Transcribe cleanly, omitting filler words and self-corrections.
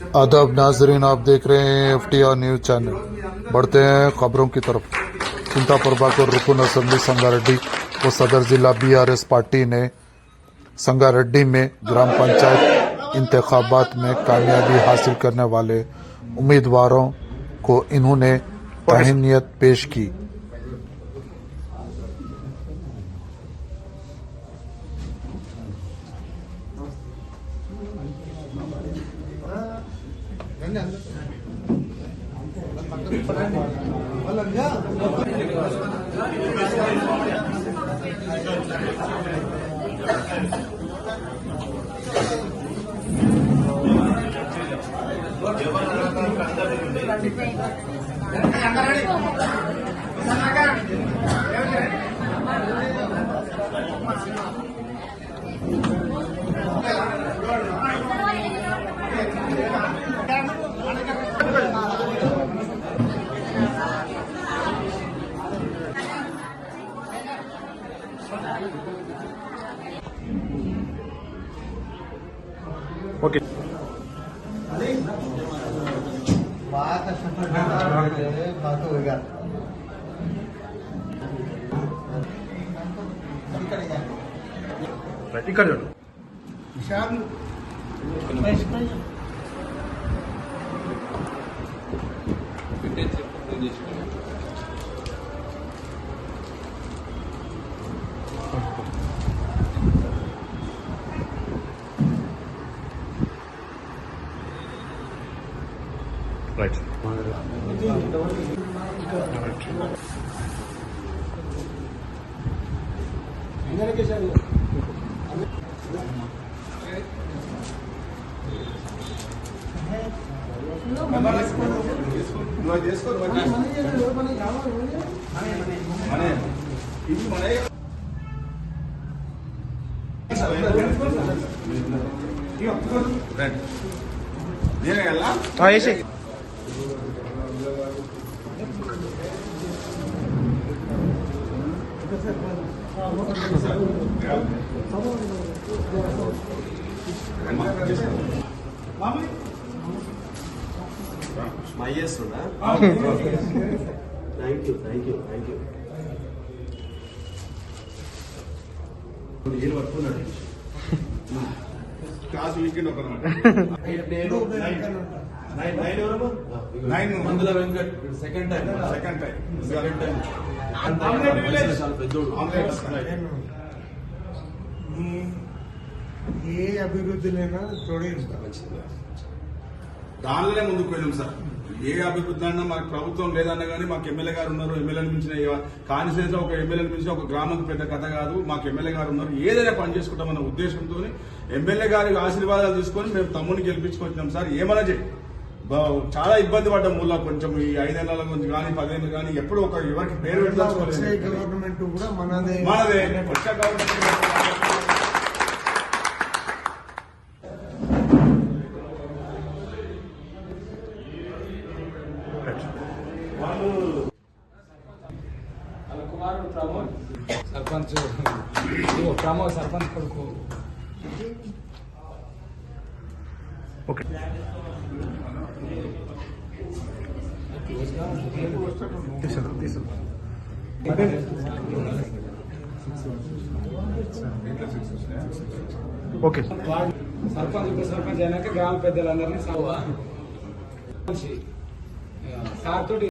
आदाब नाजरीन, आप देख रहे हैं FTR न्यूज चैनल। बढ़ते हैं खबरों की तरफ। चिंता प्रभाकर रुकन असेंबली संगारेड्डी व सदर जिला BRS पार्टी ने संगारेड्डी में ग्राम पंचायत इंतखाबात में कामयाबी हासिल करने वाले उम्मीदवारों को इन्होंने तहनीत पेश की। ओके बात होगा ఇక్కడ చూడు రైట్ వేసి థ్యాంక్ యూ ఏం పట్టుకున్నాడు క్లాస్ వీకెండ్ ఒక మందుల వెంకట్ సెకండ్ టైం పెద్దోడు ఏ అభివృద్ధినైనా తోడేస్తాం. దానిలోనే ముందుకు వెళ్ళాం సార్. ఏ అభివృద్ధి అన్నా మాకు ప్రభుత్వం లేదన్నా కానీ మాకు ఎమ్మెల్యే గారు ఉన్నారు. ఎమ్మెల్యేని మించిన కాన్స్టిట్యూన్స్ ఒక ఎమ్మెల్యేని మించిన ఒక గ్రామం పెద్ద కథ కాదు. మాకు ఎమ్మెల్యే గారు ఉన్నారు. ఏదైనా పని చేసుకుంటామన్న ఉద్దేశంతో ఎమ్మెల్యే గారి ఆశీర్వాదాలు తీసుకొని మేము తమ్ముని గెలిపించుకొచ్చినాం సార్. ఏమన్నా చాలా ఇబ్బంది పడ్డాం. మూల కొంచెం ఈ 5 ఏళ్ల గురించి కానీ 10 ఏళ్ళు కానీ ఎప్పుడు ఒక ఎవరికి పేరు పెట్టాల్సుకోలేదు. గవర్నమెంట్ కూడా మనదే వచ్చే గవర్నమెంట్ సర్పంచ్ సర్పంచ్ కొడుకు ఓకే ఓకే సర్పంచ్ ఉప సర్పంచ్ అయినాక గ్రామ పెద్దలందరినీ సార్ తోటి